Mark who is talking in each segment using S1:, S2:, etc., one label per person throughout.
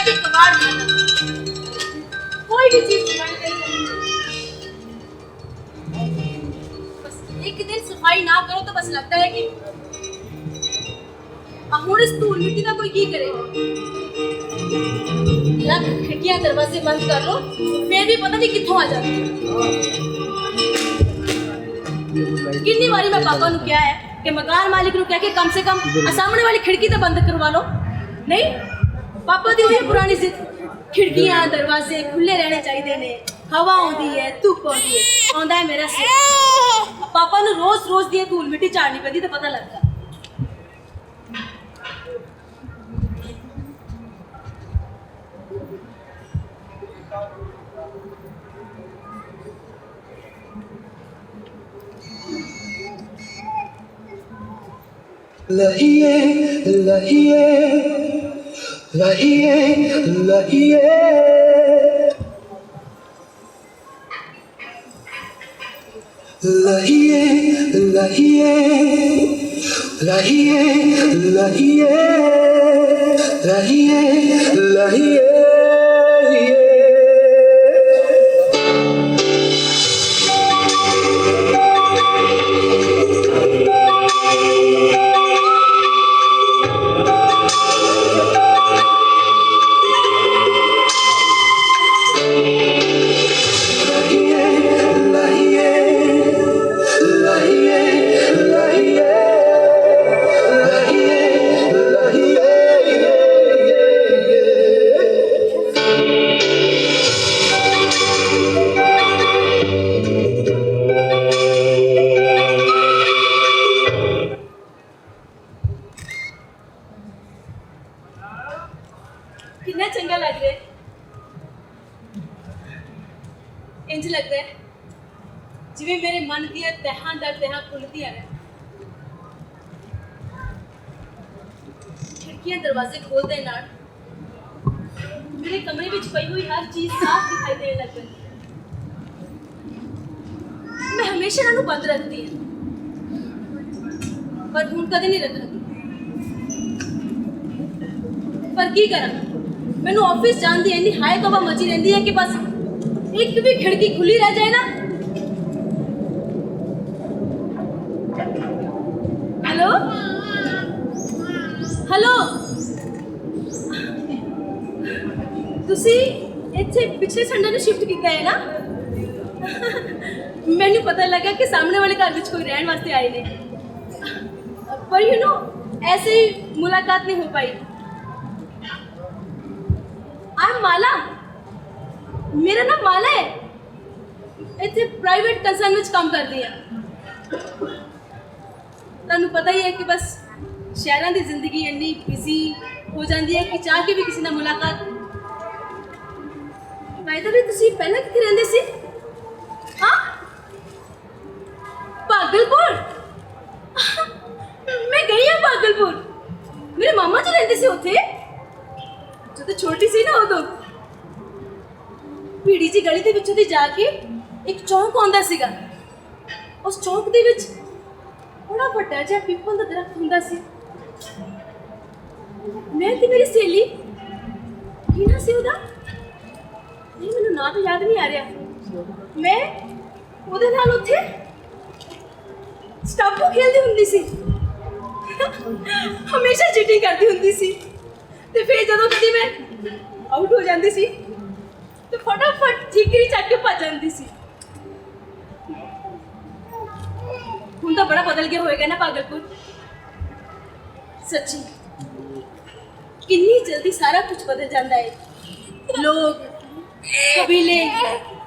S1: के कबाड़ मारना, कोई भी चीज बंद नहीं करनी। बस एक दिन सफाई ना करो तो बस लगता है कि हुण इस धूल मिट्टी का कोई की करेगा। लख खिड़कियां दरवाजे बंद कर लो फिर भी पता नहीं कित्थों आ जाती। कितनी बारी मैं पापा नु क्या है कि मकान मालिक नु कह के कम से कम सामने वाली खिड़की तो बंद करवा लो। नहीं, पापा दी हुई पुरानी जिद, खिड़कियां दरवाजे खुले रहने चाहिए ने, हवा आती है धुप आती है, आंदा है मेरा सिर। पापा नु रोज रोज दी धूल मिट्टी झाड़नी पैंदी तो पता लगता।
S2: लहिए लहिए लहिए लहिए लहिए लहिए लहिए लहिए लहिए लहिए
S1: कितना चंगा लग रहा है। इंज लगता है जिवें मेरे मन दी तहां दर तहां खुलदियां ने। खिड़कियां दरवाजे खोलते नाल मेरे कमरे विच पई हुई हर चीज साफ दिखाई देने लग गई। मैं हमेशा इन्हां नूं बंद रखती हां पर हुण कदे नहीं रखांगी। पर की करा, मैनू ऑफिस जान दी इन्नी हाय कवा मची रही है कि बस एक भी खिड़की खुली रह जाए ना। हेलो हेलो, तुसी इत्थे पिछले संडे ने शिफ्ट किया है ना। मैनू पता लगा कि सामने वाले घर विच कोई रहने वास्ते आए ने, पर यू नो ऐसे ही मुलाकात नहीं हो पाई। आई एम माला, मेरा नाम माला है, इतने प्राइवेट कंसर्न में काम करती है। तुहानू पता ही है कि बस शहरों की जिंदगी इन्नी बिजी हो जाती है कि चाह के भी किसी ना मुलाकात। बाय द वे तुसी पहले कित्थे रहिंदे सी? हाँ, भागलपुर। मैं गई हाँ भागलपुर, मेरे मामा जी रहंदे सी उत्थे। जो तो छोटी सी ना उदों भीड़ी जी गली दे विचों दी जाके एक चौंक आंदा सीगा। उस चौंक दे विच बड़ा वड्डा जिहा पीपल दा दरख्त हुंदा सी। मैं ते मेरी सहेली की ना सी उहदा, नहीं मैनूं नाम तो याद नहीं आ रहा। मैं उहदे नाल उत्थे स्टापू खेलदी हुंदी सी, हमेशा चीटिंग करदी हुंदी सी। ते फिर जदों कदी मैं आउट हो जाती सी तो फटाफट ठीकरी चक के भज जाती सी। हुण तो बड़ा बदल गया होएगा ना भागलपुर। सच्ची कितनी जल्दी सारा कुछ बदल जाता है। लोग, कबीले,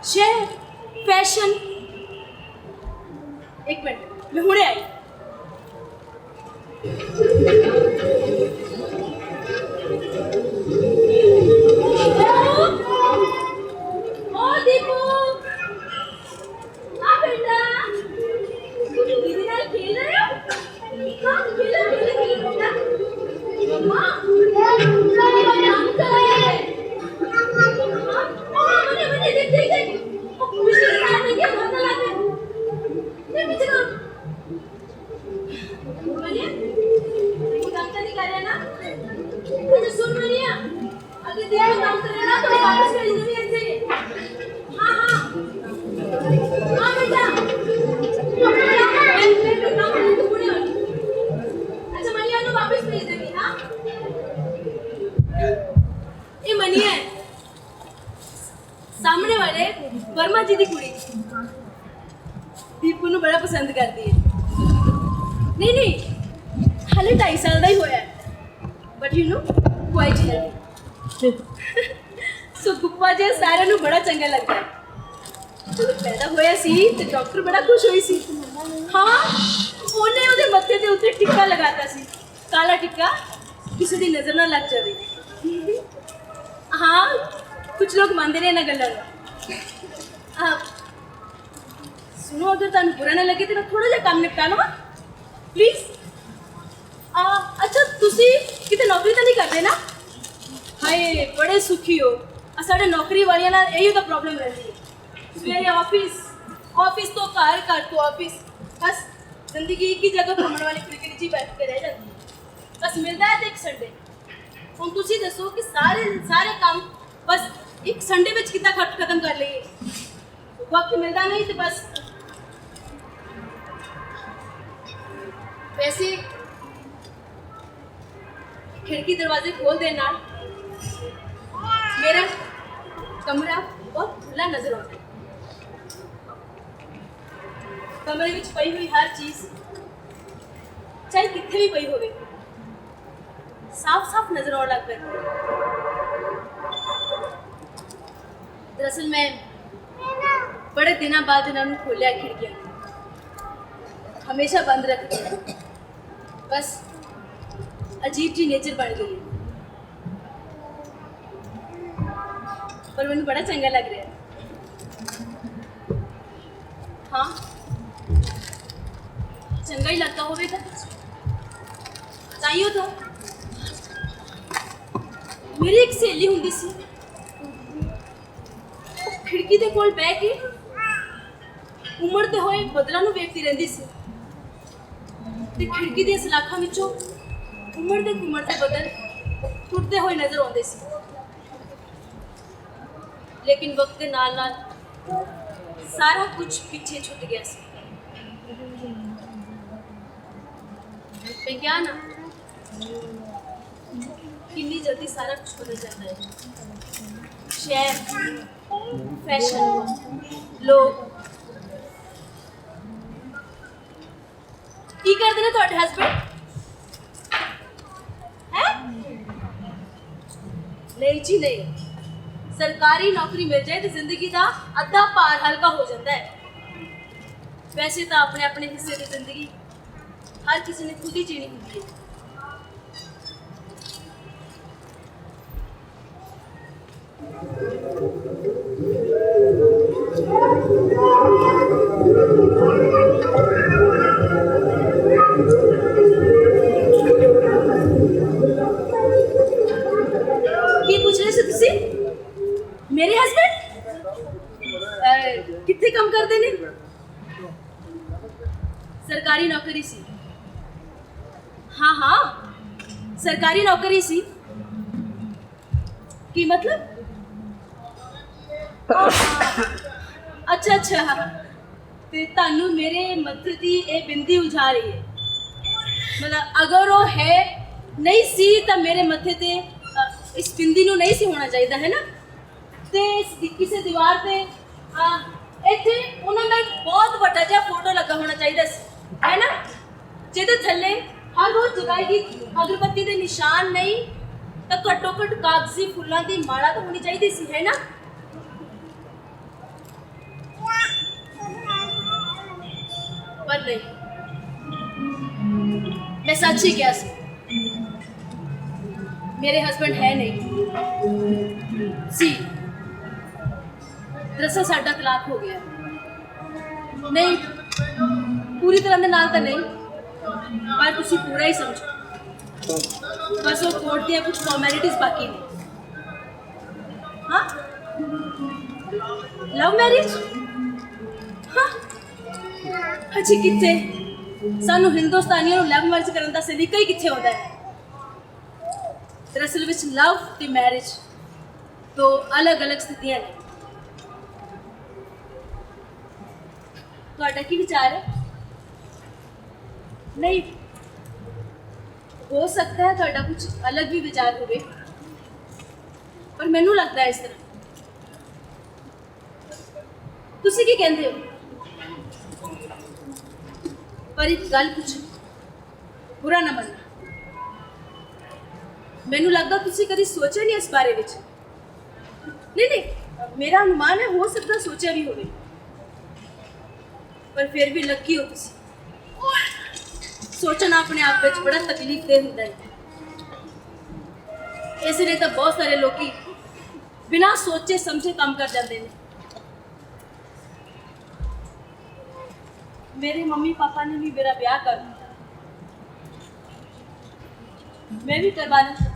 S1: शहर, फैशन। एक मिनट, मैं हुणे आई। अगर दिया में काम करे ना तो वापस भेज दूंगी ऐसे। हाँ हाँ हाँ बेटा मैं काम करने को बोले वाली। अच्छा मनिया को वापस भेज देंगी। हाँ ये मनी है सामने वाले वर्मा जी दी कुड़ी दीपू ਨੂੰ बड़ा पसंद करती है। नहीं नहीं हाले 2.5 साल ਦਾ ਹੀ ਹੋਇਆ but you know quite healthy so Guppa ji सारे ਨੂੰ बड़ा चंगा लगता है। ਜਦੋਂ ਪੈਦਾ ਹੋਇਆ ਸੀ ਤੇ ਡਾਕਟਰ ਬੜਾ ਖੁਸ਼ ਹੋਈ ਸੀ। ਹਾਂ ਉਹਨੇ ਉਹਦੇ ਮੱਥੇ ਦੇ ਉੱਤੇ ਟਿੱਕਾ ਲਗਾਤਾ ਸੀ ਕਾਲਾ ਟਿੱਕਾ ਕਿਸੇ ਦੀ ਨਜ਼ਰ ਨਾ ਲੱਗ ਜਾਵੇ। ਹਾਂ ਕੁਝ ਲੋਕ ਮੰਨਦੇ ਨੇ ਇਹਨਾਂ ਗੱਲਾਂ ਨੂੰ। सुनो अगर तुम बुरा ना लगे तो थोड़ा जा काम निपटा लो प्लीज। अच्छा तुसी किते नौकरी तो नहीं करते ना? हाय बड़े सुखी हो। साढ़े नौकरी वालियां ना यही तो प्रॉब्लम रहती है सवेरे ऑफिस ऑफिस तो घर घर तो ऑफिस बस जिंदगी एक ही जगह घूमने वाली क्रिकेट जी बैठ के रह जाती है। बस मिलता है तो एक संडे। हम तुसी दसो कि सारे काम बस एक संडे में कितना खत्म कर लिए वक्त मिलता नहीं तो बस। वैसे खिड़की दरवाजे खोल देना मेरा कमरा बहुत खुला नजर आता है। कमरे में पई हुई हर चीज चाहे कितने भी पई होवे साफ साफ नजर आने लग पैंदी है। दरअसल मैं बड़े दिनों बाद इन्होंने खोलिया खिड़कियां हमेशा बंद रखती है। बस अजीब जी नेचर बन गई है पर मैंने बड़ा चंगा लग रहा है। हाँ चंगा ही लगता होगा चाहिए तो। मेरी एक सहेली होंगी सी खिड़की दे कोल बह के उमड़ते हुए बदलों नूं वेखती रहिंदी सी ते खिड़की दी सलाखां विचों उमड़ते घुमड़ते बदल टुटते हुए नजर आउंदे सी। लेकिन वक्त के नाल नाल सारा कुछ पीछे छुट गया सी। विज्ञान कितनी जल्दी सारा कुछ बदल जाता है। शहर फैशन लोग की करते हैं ਤੁਹਾਡੇ ਹਸਬੰਡ है? नहीं जी नहीं सरकारी नौकरी मिल जाए तो जिंदगी का अद्धा भार हल्का हो जाता है। वैसे तो अपने अपने हिस्से की जिंदगी हर किसी ने खुद ही जीनी होती है। की पूछ रहे से तुसी मेरे हस्बैंड कितने कम करते ने? सरकारी नौकरी सी। हाँ हाँ सरकारी नौकरी सी की मतलब अच्छा अच्छा ते तानू मेरे मत्थे दी ए बिंदी उठा रही है मतलब अगर वो है नहीं सी तो मेरे मत्थे ते इस बिंदी नू नहीं सी होना चाहिए है ना। ते किसी दीवार पे इत्थे उन्हां दा बहुत बड़ा जिहा फोटो लगा होना चाहिए है ना जिहदे थल्ले हर रोज जगाएगी अगरबत्ती दे निशान नहीं तो घट्टो घट्ट कागजी फुल्लां दी माला तो होनी चाहिए सी है ना। पर नहीं मैं सच ही क्या सी मेरे हस्बैंड है नहीं सी। दरअसल साडा तलाक हो गया नहीं पूरी तरह दे नाल तो नहीं पर तुसी पूरा ही समझो बस वो कोर्ट दी कुछ फॉर्मेलिटीज बाकी ने। हाँ लव मैरिज हाँ अच्छी कितने सानू हिंदुस्तानियों को लव मैरिज करने का सलीका ही कितने होता है। दरअसल विच लव ते मैरिज दो अलग अलग स्थितियां ने। ਤੁਹਾਡਾ ਕੀ ਵਿਚਾਰ ਹੈ? नहीं, हो सकता है ਤੁਹਾਡਾ कुछ अलग भी विचार ਹੋਵੇ, ਪਰ ਮੈਨੂੰ ਲੱਗਦਾ ਹੈ ਇਸ ਤਰ੍ਹਾਂ। ਤੁਸੀਂ ਕੀ ਕਹਿੰਦੇ ਹੋ? ਪਰ ਇੱਕ ਗੱਲ ਪੁੱਛ, ਬੁਰਾ ਨਾ ਮੰਨਣਾ। ਮੈਨੂੰ ਲੱਗਦਾ ਤੁਸੀਂ ਕਦੀ ਸੋਚਿਆ ਨਹੀਂ ਇਸ ਬਾਰੇ ਵਿੱਚ। ਨਹੀਂ, ਮੇਰਾ ਅਨੁਮਾਨ ਹੈ ਹੋ ਸਕਦਾ ਸੋਚਿਆ ਵੀ ਹੋਵੇ, ਪਰ ਫਿਰ ਵੀ ਲੱਕੀ ਹੋ ਤੁਸੀਂ। सोचना अपने आप में बड़ा तकलीफ दे होता है, इसलिए तो बहुत सारे लोग बिना सोचे समझे काम कर जाते हैं। मेरे मम्मी पापा ने भी मेरा ब्याह कर दिया, मैं भी करवा ली।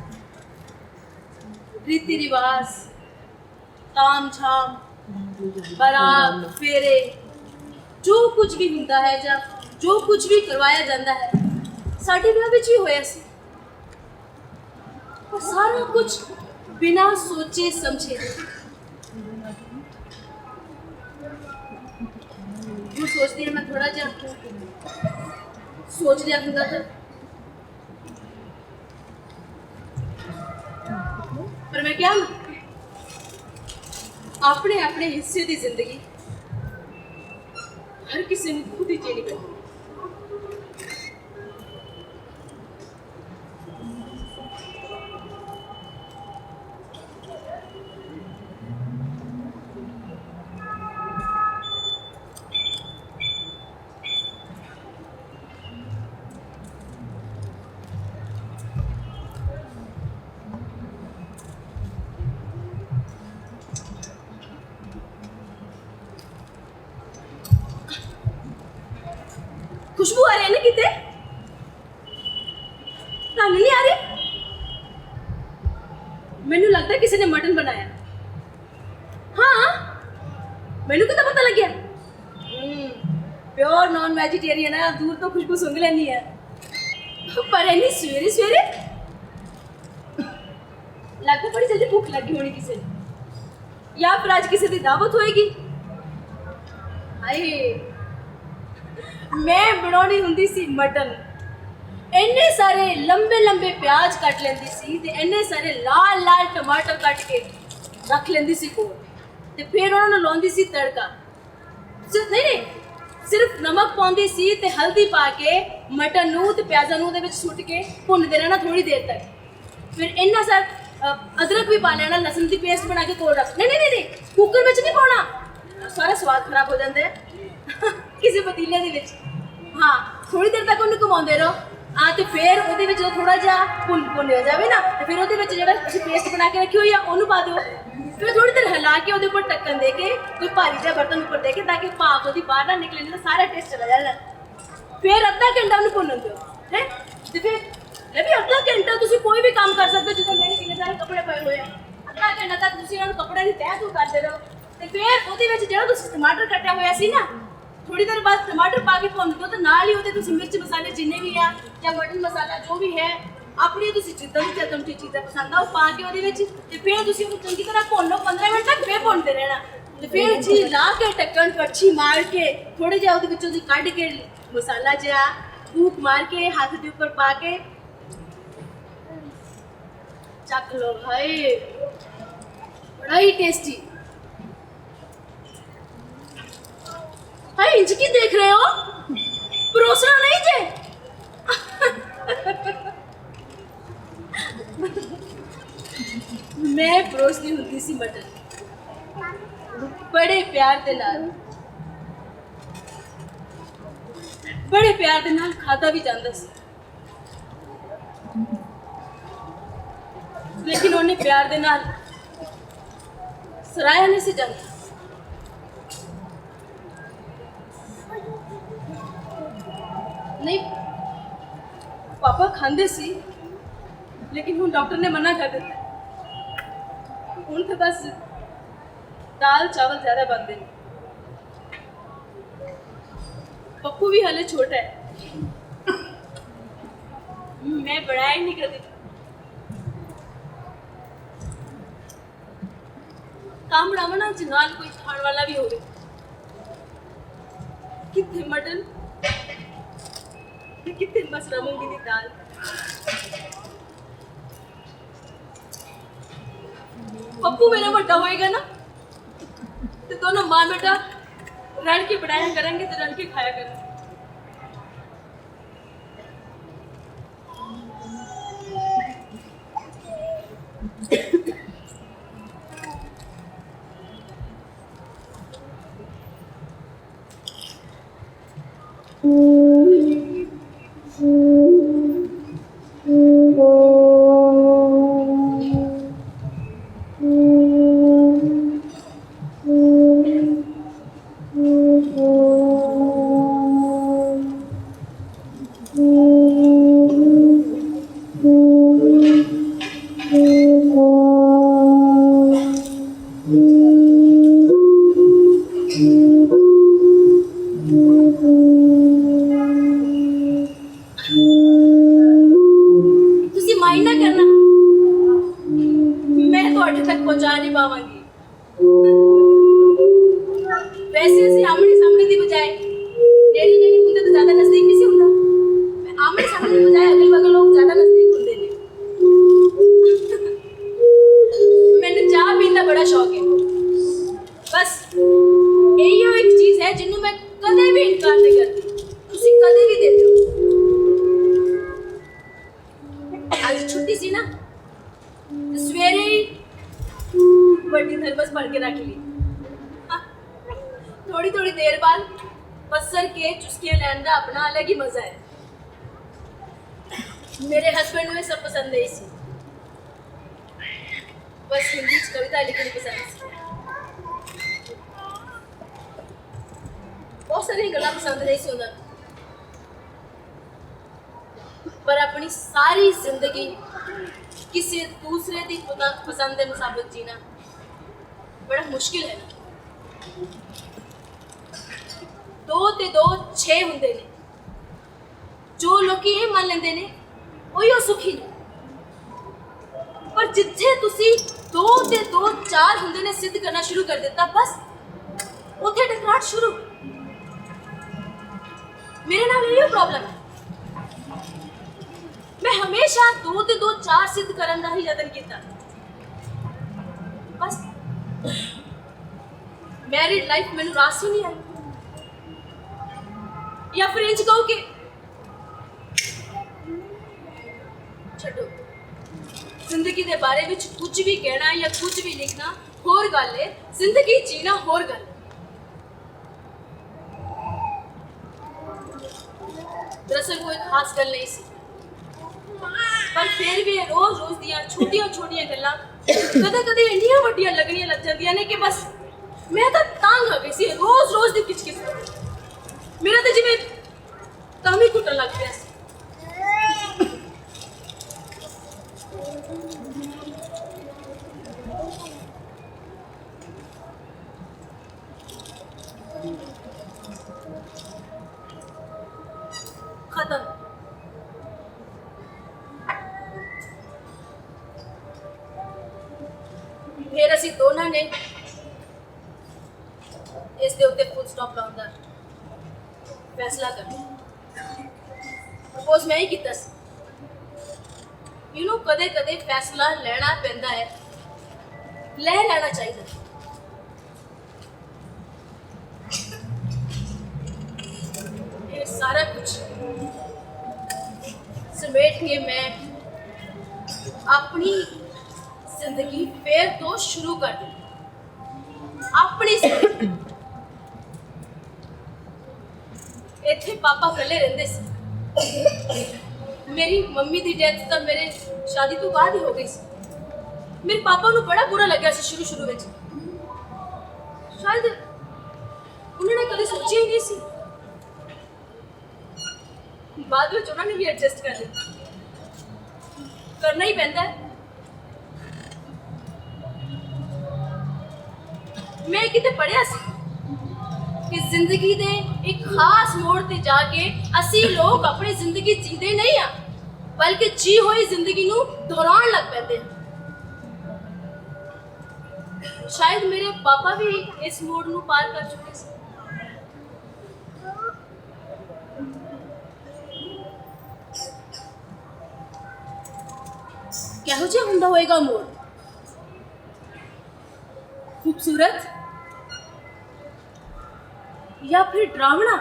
S1: रीति रिवाज, ताम झाम, बारात, फेरे, जो कुछ भी होता है, जब जो कुछ भी करवाया जाता है साढ़े विआह विच भी होया सी, और सारा कुछ बिना सोचे समझे। वो सोचती है मैं थोड़ा जा सोच लिया होगा तो, पर मैं क्या अपने अपने हिस्से की जिंदगी हर किसी ने खुद ही जीनी पड़ती। खुशबू आ रही है ना कितने? तानी नहीं आ रही? मैनू लगता है किसी ने मटन बनाया। हाँ, मैनू कितना पता लग गया? प्योर नॉन वेजिटेरियन है, दूर तो खुशबू सूंघ लेनी है, पर इन्नी सवेरे सवेरे लगता बड़ी जल्दी भूख लगी होनी किसी ने, या फिर आज किसी की दावत होएगी। हाय, मैं बनानी हुंदी सी मटन, इन्ने सारे लंबे लंबे प्याज कट लेंदी सी ते इन्ने सारे लाल लाल टमाटर कट के रख लेंदी सी कोल, ते फिर उन्होंने लाउंदी सी तड़का। नहीं, सिर्फ नमक पाउंदी सी ते हल्दी पा के मटन नूं ते प्याज़ां नूं दे विच सुट के भुनदे रहना थोड़ी देर तक। फिर इन्ना सारा अदरक भी पा लेना, लसन की पेस्ट बना के कोल रख। नहीं, कुकर विच नहीं पाउणा, सारा स्वाद खराब हो जाता है। किसी पतीले दे विच हाँ थोड़ी देर तक उन्हें घुमाते रहो। हाँ तो फिर वो थोड़ा जहा भुन हो जाए ना, तो फिर वो जो पेस्ट बना के रखी हुई है उन्होंने पा दो। फिर थोड़ी देर हिला के वो ऊपर ढक्कन दे के कोई भारी जहा बर्तन ऊपर दे के, ताकि भाप वो बाहर ना निकले, नहीं तो सारा टेस्ट चला जाए। फिर अद्धा घंटा उन्हें भुनन दो है, तो फिर भी अद्धा घंटा तुम कोई भी काम कर सकते हो। जो मेरे कितने सारे कपड़े पे हुए हैं, अद्धा घंटा तक तुम उन्होंने कपड़े की तह तू करते रहो। तो फिर वो जो टमाटर कट्टा हुआ सी ना, थोड़ी देर बाद टमाटर पा के भुन दो, तो नाल ही वो मिर्च मसाले जिन्ने भी है या मटन मसाला जो भी है अपनी जिद्दां दी तुमको चीज़ां पसंद आ पा के फिर चंगी तरह भुन लो। 15 मिनट तक फिर भुनते रहना, तो फिर चीज़ ला के ढक्कन कड़छी मार के थोड़े जहा कढ़ के मसाला जहा फूक मार के हाथ के ऊपर पा के चख लो। भाई बड़ा ही टेस्टी। हाय, इंज की देख रहे हो? परोसना नहीं जे। मैं परोसती होती सी मटन बड़े प्यार दे नाल, बड़े प्यार दे नाल खाता भी जांदा सी, लेकिन उन्हें प्यार दे नाल सराया नहीं सी जांदा। नहीं, पापा खांदे सी, लेकिन हुण डॉक्टर ने मना कर दिता। हुण तो बस दाल चावल ज्यादा बनते हैं। पप्पू भी हाले छोटा है, मैं बनाया ही नहीं करती। काम बनावा ना नाल कोई खाण वाला भी होवे कितने मटन कितने मसरा मूंगी दी दाल पप्पू मेरा बड़ा होएगा ना तो दोनों मां बेटा रल के बनाया करेंगे तो रल के खाया करेंगे थोड़ी देर बाद पसर के चुस्कियां लैन का अपना अलग ही मजा है मेरे हस्बैंड में सब पसंद नहीं सी बस हिंदी कविता लिखनी पसंद सी बहुत सारी गल्लां पसंद नहीं सी उन्हें पर अपनी सारी जिंदगी किसी दूसरे की पसंद के मुताबिक जीना बड़ा मुश्किल है ना 2 ते 2 6 हुंदे ने जो लोग ये मान लेंदे ने ओही सुखी ने पर जिथे तुसी 2 ते 2 4 हुंदे ने सिद्ध करना शुरू कर दिता बस उथे टकराट शुरू मेरे नाल यही प्रॉब्लम है मैं हमेशा 2 ते 2 4 सिद्ध करने का ही यत्न किया बस मैरिड लाइफ मैनू रास ही नहीं आई या फिर इंज कहो कि छड्डो जिंदगी के बारे में कुछ भी कहना या कुछ भी लिखना होर गल है जिंदगी जीना होर गल दरअसल कोई खास गल नहीं सी पर फिर भी रोज रोज दियां छोटियां छोटियां गल्लां कदे कदे इंडियां वड्डियां लगनियां लग जांदियां ने कि बस मैं तो तंग हो गई सी रोज रोज दी किचकिच मेरा तो जिवें दम ही घुटन लग गया खत्म फिर असी दोनों ने इस दे उत्ते फुल स्टॉप लाउण दा फैसला कर प्रपोज मैं ही किया यू नो कदे कदे फैसला लेना पैंदा है ले लेना चाहिए ये सारा कुछ समेट के मैं अपनी जिंदगी फिर तो शुरू कर दी अपनी इत्थे पापा कल्ले रहंदे सी मेरी मम्मी की डेथ तो मेरे शादी तो बाद ही हो गई सी मेरे पापा को बड़ा बुरा लग्या सी शुरू में शायद उन्होंने कभी सोचा ही नहीं सी बाद में उन्होंने भी एडजस्ट कर लिया करना ही पैंदा है मैं किते पढ़िया सी कि जिंदगी दे एक खास मोड़ ते जाके असी लोग अपनी जिंदगी जींदे नहीं आ बल्कि जी हुई जिंदगी नू दोहराउण लग पैंदे शायद मेरे पापा भी इस मोड़ ਨੂੰ ਪਾਰ ਕਰ ਚੁੱਕੇ ਸੀ। ਕਿਹੋ ਜਿਹਾ ਹੁੰਦਾ ਹੋਏਗਾ ਮੋੜ? खूबसूरत या फिर डरावना?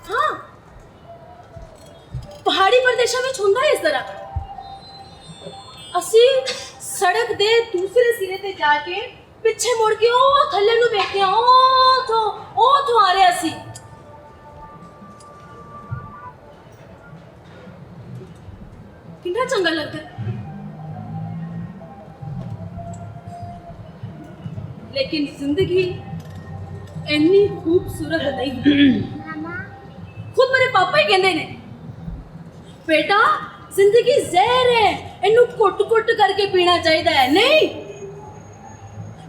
S1: हाँ, पहाड़ी प्रदेशों में ਹੁੰਦਾ है इस तरह। ਅਸੀਂ ਸੜਕ ਦੇ ਦੂਸਰੇ ਸਿਰੇ ਤੇ ਜਾ ਕੇ ਪਿੱਛੇ ਮੁੜ ਕੇ ਉਹ ਥੱਲੇ ਨੂੰ ਵੇਖਦੇ ਆ, ਉਹ ਤੋਂ ਆ ਰਿਹਾ ਸੀ। ਕਿੰਨਾ ਚੰਗਾ ਲੱਗਦਾ। लेकिन जिंदगी इन्नी खूबसूरत नहीं। खुद मेरे पापा ही कहते ने, बेटा जिंदगी जहर है, इनू घुट घुट करके पीना चाहिए है। नहीं,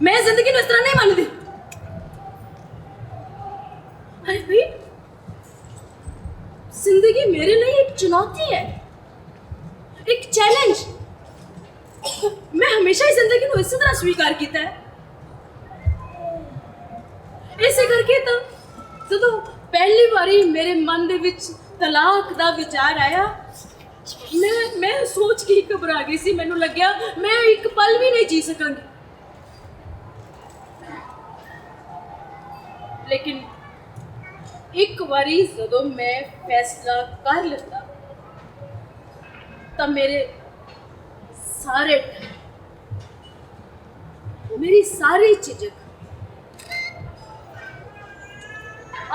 S1: मैं जिंदगी को इस तरह नहीं मानती। अरे भाई, जिंदगी मेरे लिए एक चुनौती है, एक चैलेंज। मैं हमेशा ही जिंदगी को इसी तरह स्वीकार किया है। ਇਸੇ ਕਰਕੇ ਤਾਂ ਜਦੋਂ ਪਹਿਲੀ ਵਾਰੀ ਮੇਰੇ ਮਨ ਦੇ ਵਿੱਚ ਤਲਾਕ ਦਾ ਵਿਚਾਰ ਆਇਆ, ਮੈਂ ਸੋਚ ਕੇ ਘਬਰਾ ਗਈ ਸੀ। ਮੈਨੂੰ ਲੱਗਿਆ ਮੈਂ ਇੱਕ ਪਲ ਵੀ ਨਹੀਂ ਜੀ ਸਕਾਂਗੀ। ਲੇਕਿਨ ਇੱਕ ਵਾਰੀ ਜਦੋਂ ਮੈਂ ਫੈਸਲਾ ਕਰ ਲਿਆ ਤਾਂ ਮੇਰੀ ਸਾਰੀ ਝਿਜਕ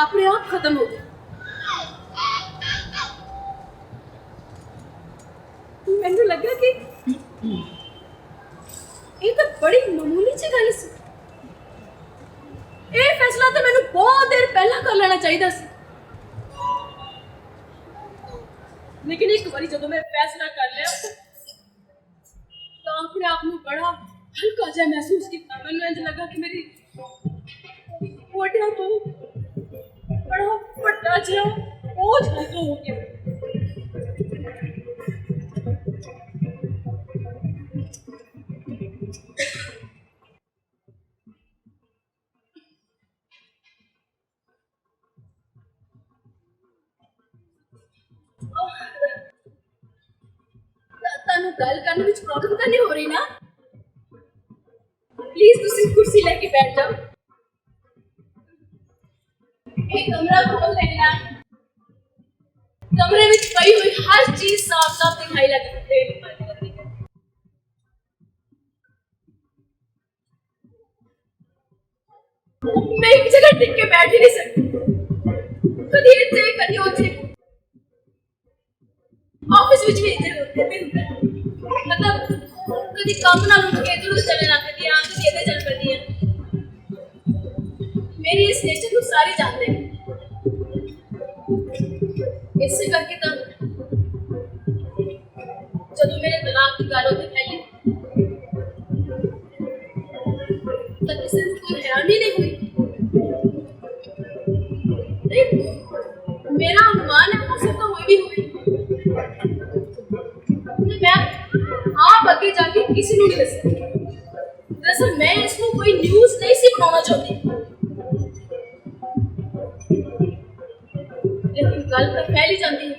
S1: अपने आप खत्म हो गया। मैंने लगा कि ये तो बड़ी मामूली सी गल सी। ये फैसला तो मैंने बहुत देर पहला कर लेना चाहिए सी। लेकिन एक बारी जब मैं फैसला कर लिया तो अपने आप को बड़ा हल्का जा महसूस किया। मैंने इंज लगा कि मेरी मोटिया तो बड़ा ਵੱਡਾ ਜਿਹਾ ਬੋਝ ਹਲਕਾ ਹੋ ਗਿਆ। ਤੁਹਾਨੂੰ ਗੱਲ ਕਰਨ ਵਿੱਚ ਪ੍ਰੋਬਲਮ ਤਾਂ ਨਹੀਂ ਹੋ ਰਹੀ ਨਾ? ਪਲੀਜ਼ ਤੁਸੀਂ ਕੁਰਸੀ ਲੈ ਕੇ ਬੈਠ ਜਾਓ। एक कमरा खोल लेना। कमरे में पई हुई हर चीज साफ साफ दिखाई लगती है। मैं एक जगह टिक के बैठ ही नहीं सकती। कभी इतने कभी उतने ऑफिस में भी इतने होते हैं। मतलब कभी काम ना उठ के इधर उधर चले ना, कभी आगे सीधे चल पड़ती है। मेरी इस नेचर को सारे जानते हैं। इससे करके तो जब मेरे तलाक की गल होती पहले तो किसी को कोई हैरानी नहीं हुई। मेरा अनुमान है हो सकता हुई भी हुई। मैं आप आगे जाके किसी को नहीं दस सकती। दरअसल मैं इसको कोई न्यूज नहीं सी बनाना चाहती, लेकिन गल तो फैली जाती है।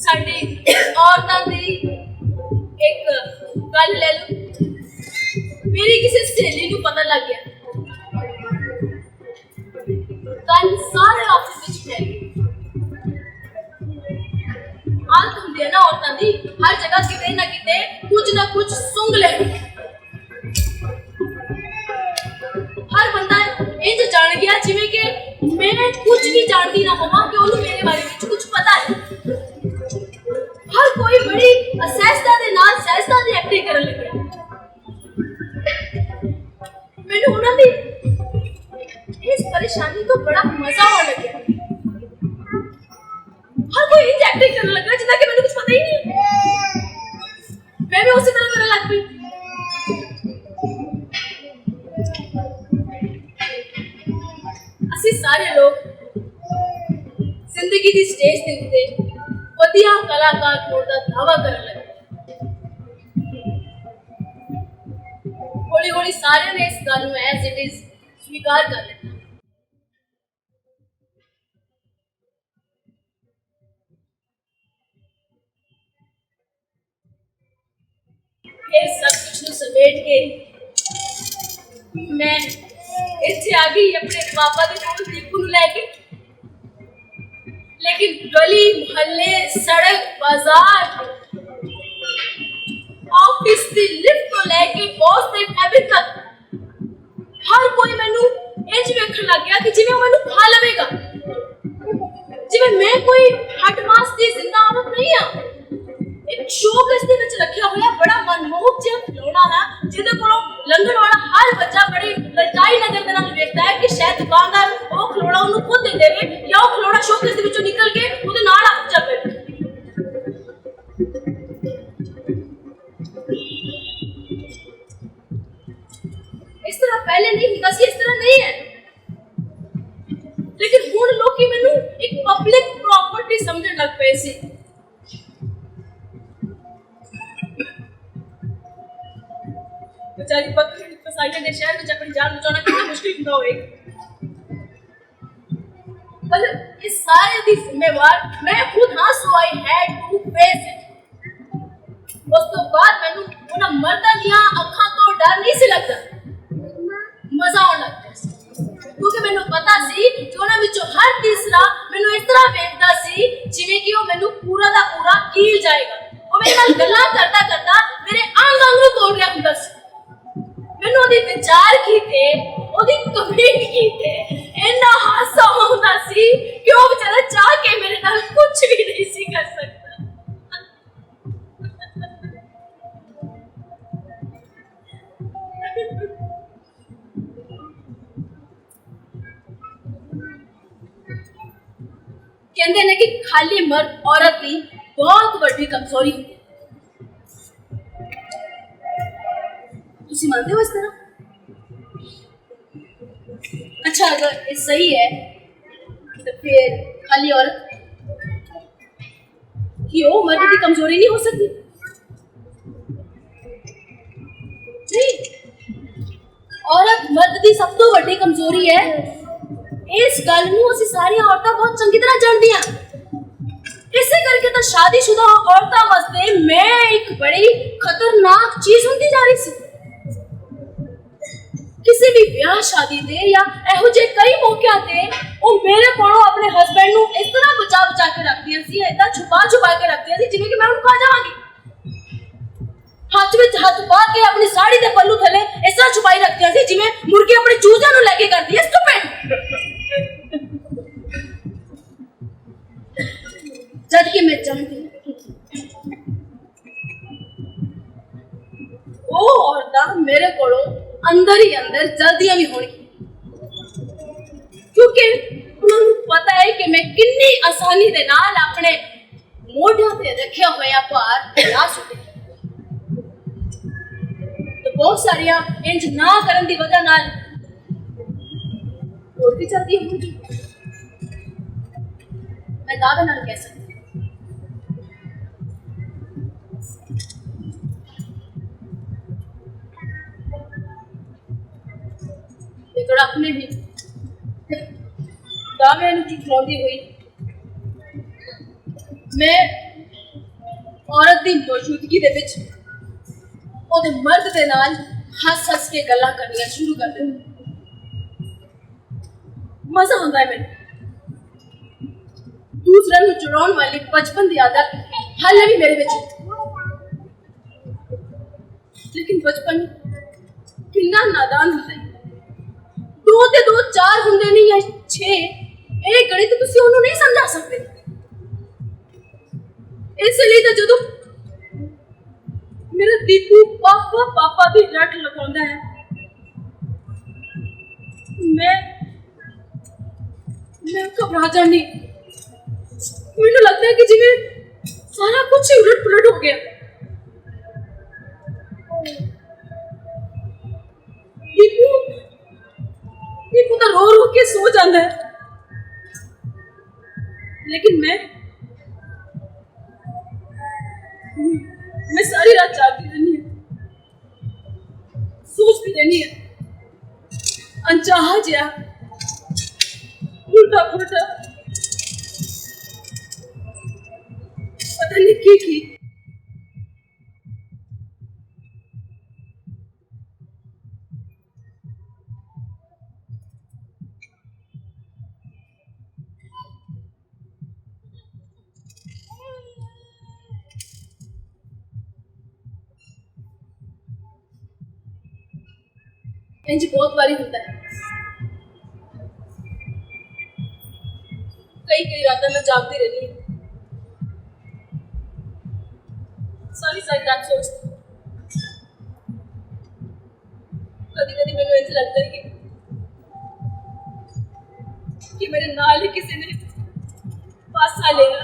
S1: साडी औरतां दी एक गल ले लो। मेरी किसी सहेली को पता लग गया, गल सारे ऑफिस में फैल गई। आदत होंदी है ना औरतां दी, हर जगह किते ना कुछ सुंग लेनी। हर बंदा इंज जान गया जिवें कि मैं कुछ भी जानती ना होवां कि उन्हें मेरे बारे में कुछ पता है। हर कोई बड़ी सहजता दे नाल सहजता दी एक्टिंग करन लग्या। मैनूं उन्हां दी इस परेशानी तो बड़ा मजा आने लग्या। हर कोई इंज एक्टिंग करन लगा जिदा कि मैनूं कुछ पता ही नहीं। मैं भी उसी तरह करन लग पई। ਅਸੀਂ ਸਾਰੇ ਲੋਕ ਜ਼ਿੰਦਗੀ ਦੀ ਸਟੇਜ ਦੇ ਉੱਤੇ ਵਧੀਆ ਕਲਾਕਾਰ ਹੋਣ ਦਾ ਦਾਅਵਾ ਕਰਨ ਲੱਗੇ। ਹੌਲੀ ਹੌਲੀ ਸਾਰਿਆਂ ਨੇ ਇਸ ਗੱਲ ਨੂੰ ਐਜ਼ ਇਟ ਇਜ਼ ਸਵੀਕਾਰ ਕਰ ਲਿਆ। फिर सब कुछ नु समेट के मैं इत्थे आ गई अपने पापा के कोल दीपू नु लेके। लेकिन गली मोहल्ले सड़क बाजार ऑफिस दी लिफ्ट तो लेके बॉस दे कैबिन तक हर कोई मैनू इंज वेखण लग गया कि जिवें मैनू खा लवेगा, जिवें मैं कोई हट मास दी जिंदा औरत नहीं हां। एक शोकेस दे विच रखिया होया बड़ा मनमोहक जिहा खिलौना है जिहदे कोलों लंघण वाला हर बच्चा बड़ी ललचाई नजर दे नाल वेखदा है कि शायद दुकानदार वो खिलौना उन्हें खुद दे देवे या वो खिलौना शोकेस दे विचों निकल के उहदे नाल आ जावे। इस तरह पहले नहीं होता सी, इस तरह नहीं है। लेकिन हुण लोकी मैनू एक पब्लिक प्रॉपर्टी समझण लग पए सी। बेचारी पत्नी फसाइया ने शहर में अपनी जान बचाना कितना मुश्किल होता होगा। पर इस सारे दी जिम्मेवार मैं खुद हाँ, so I had to face it. उस तो बाद मैनू उन्हां मर्दां दियां अखां तो डर नहीं सी लगदा, मजा आउण लग पिया सी। क्योंकि मैनू पता सी कि उन्हां विचों हर तीसरा मैनू इस तरह वेखदा सी जिवें कि वो मैनू पूरा दा पूरा कील जाएगा। वो मेरे नाल गल्लां करदा करदा मेरे अंग अंग नूं तोड़ रहा हुंदा सी। मैनू ओदी विचार कीते, ओदी कमेंट कीते, इन्ना हासा आउंदा सी कि वो बेचारा चाह के मेरे नाल कुछ भी नहीं सी कर सकता। कहते हैं कि खाली मर्द औरत की बहुत बड़ी कमजोरी होती है। तुसी मानते हो इस तरह? अच्छा, अगर ये सही है तो फिर खाली औरत क्यों मर्द की कमजोरी नहीं हो सकती? नहीं, औरत मर्द की सब तो बड़ी कमजोरी है। इस गल नूं असीं सारियां औरतां बहुत चंगी तरह जानदियां। इसे करके तो शादीशुदा औरतां वास्ते मैं एक बड़ी खतरनाक चीज होंदी जा रही सी। किसी भी ब्याह शादी ते या एहो जे कई मौकियां ते वो मेरे कोलों अपने हस्बैंड नूं इस तरह बचा बचा के रखदियां सी, इदां छुपा छुपा के रखदियां सी जिवें कि मैं उन्हें खा जावांगी। हाथ विच हाथ पा के अपनी साड़ी दे पल्लू थले इस तरह छुपाई रखदियां सी जिवें मुर्गी अपने चूजियां नूं लेके करदी है। स्टूपिड। जद कि मैं चाहती वो औरतां मेरे कोलों अंदर ही अंदर जल्दियां भी होनी, क्योंकि उन्होंने पता है कि मैं कितनी आसानी दे नाल अपने मोढियां ते रखिया होया भार ला सकती। तो बहुत सारियां इंज ना करन दी वजह नाल और भी चलती होंगी। मैं दावे नाल कह सकती अपने भी दावे की खिलौंदी हुई मैं औरत की मौजूदगी दे विच ओदे मर्द दे नाल हस हस के गल्लां करनियां शुरू कर दी। मजा आता है मैनूं। दूसरे नूं चुराउण वाली बचपन की आदत हाले भी मेरे विच, लेकिन बचपन कितना नादान होता है। दो ते दो चार होंगे नहीं या छे, एक गणित तुसी उन्होंने नहीं समझा सकते। इसलिए तो जदों मेरा दीपू पापा पापा भी रट लगाता है मैं घबरा जानी। मुझे लगता है कि जिवें सारा कुछ ही उलट पुलट हो गया। दीपू तो रो रो के सो जाता है, लेकिन मैं मैं सारी रात जागती रहनी है, सोचती रहनी है, अनचाहा जिया उल्टा पुल्टा पता नहीं की इंज बहुत बारी होता है। कई कई रात में जागती रहनी है, सारी सारी रात सोचती। कभी कभी मैंने ऐसा लगता है कि मेरे नाल ही किसी ने पासा लेना।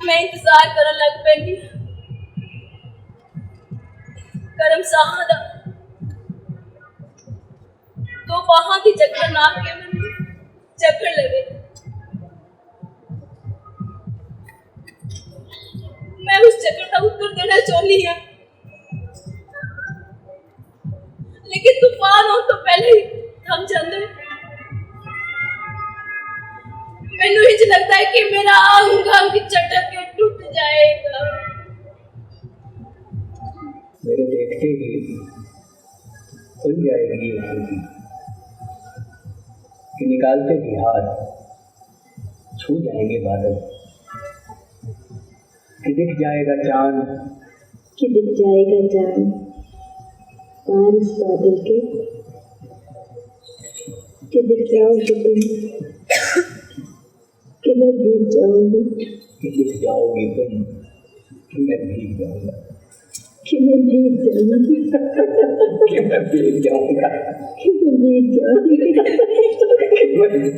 S1: मैं इंतजार करने लग पैनी करम साहा दा, तो वहां की चक्कर नाप के मैंने चक्कर लगे। मैं उस चक्कर का उत्तर देना चाहनी है, लेकिन तूफान हो तो पहले ही थम जाते। मैनू इंज लगता है कि मेरा अंग अंग चटक के टूट जाएगा।
S3: मेरे देखते ही खुल जाएगी ये खिड़की कि निकालते ही हाथ छू जाएंगे बादल, कि दिख जाएगा चांद,
S4: कि दिख जाएगा चांद पार इस बादल के, कि दिख जाओगे तुम, कि मैं भीग जाऊंगी,
S3: कि दिख जाओगी तुम, कि मैं भीग जाऊंगा,
S4: कि मैं भीग जाऊंगी,
S3: कि मैं भीग जाऊंगा,
S4: कि मैं भीग जाऊंगी,
S3: कि मैं भीग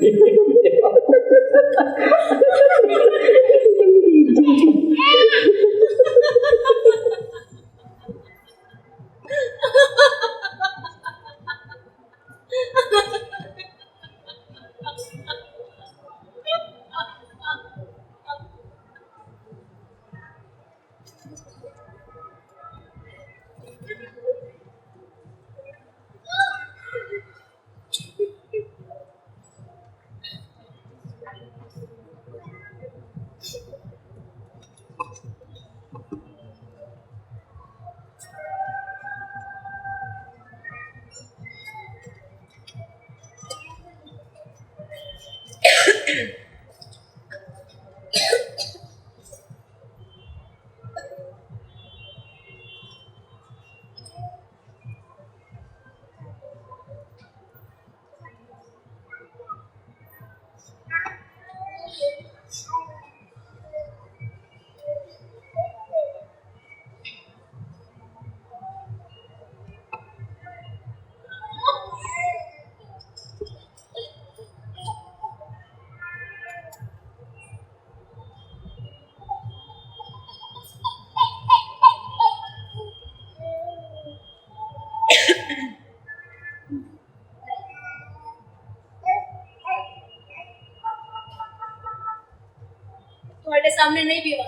S1: तुम्हारे सामने नहीं पीवा,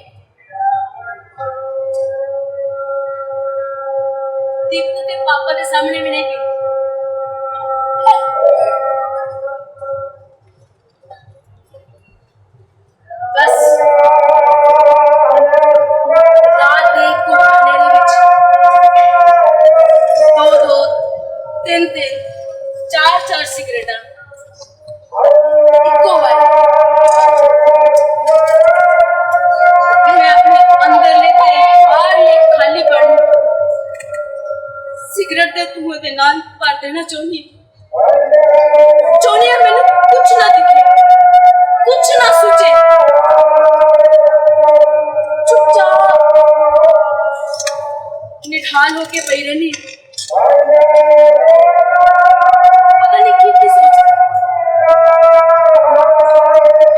S1: दीपू के पापा के सामने भी नहीं पीवा। बस रात एक को अंधेरे विच दो तीन चार सिगरेटा इको बार मैं अपने अंदर लेते बाहर ले खाली पड़ सिगरेट दे धुएं दे नाल भर देना चाहनी है। मैंने कुछ ना दिखे, कुछ ना सोचे, चुपचाप निढाल होके पई रहनी। पता नहीं की सोच,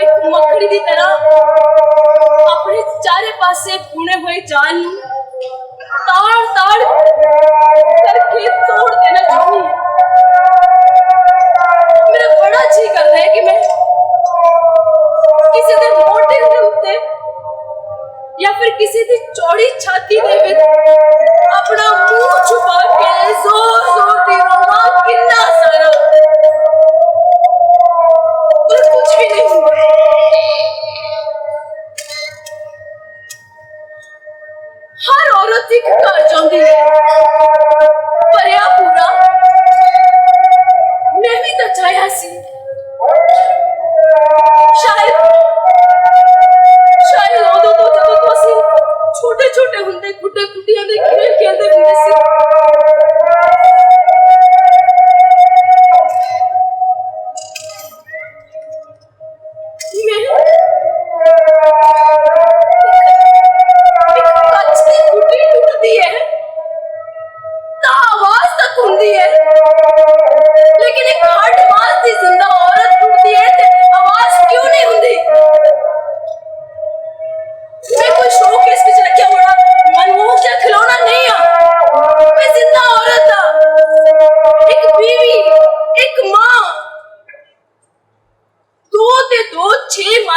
S1: एक मकड़ी की तरह अपने चारे पासे बुने हुए जाल ताड़ ताड़ करके तोड़ देना चाहती है। मेरा बड़ा जी करता है कि मैं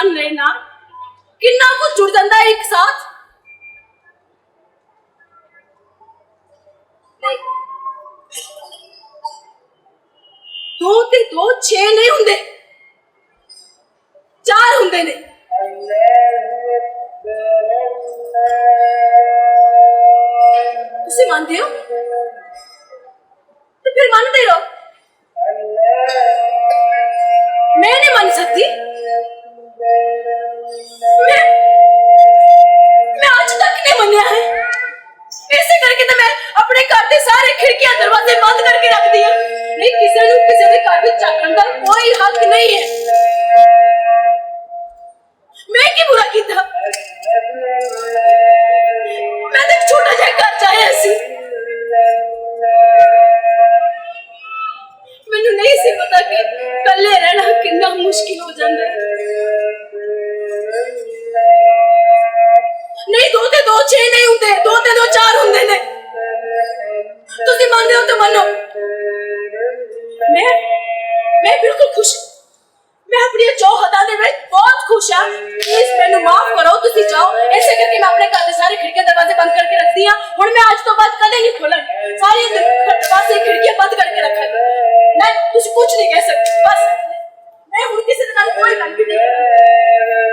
S1: मन रहे ना किन्ना कुछ जुड़ जाता है एक साथ। नहीं, 2 ते 2 6 नहीं होंगे, 4 होंगे ने। तुसी मानते हो तो फिर मानते रहो, मैं नहीं मान सकती। मैं आज तक नहीं मानिया है, ऐसे करके तो मैं अपने घर के सारे खिड़कियां दरवाजे बंद करके रख दिया। नहीं, किसी ने किसी के घर में झांकने का कोई हक नहीं है। मैं की बुरा किया, मैं तो एक छोटा सा घर चाहे ऐसी। मैनू नहीं सी पता कि कल्ले रहना कितना मुश्किल हो जाता है। नहीं, 2 ते 2 6 नहीं होंगे, 2 ते 2 4 होंगे ने। तुसी मानते हो तो मानो, मैं बिल्कुल खुश, मैं अपनी जो हदा दे विच बहुत खुश हां। प्लीज मैनू माफ करो, तुसी जाओ। ऐसे करके मैं अपने घर के सारे खिड़कियां दरवाजे बंद करके रख दिया। हुण मैं आज तो बाद कदे नहीं खोलूंगी, सारी दरवाजे खिड़कियां बंद करके रखांगी। नहीं, तुसी कुछ नहीं कह सकते। बस मैं हुण किसी दे नाल कोई गल नहीं करूंगी।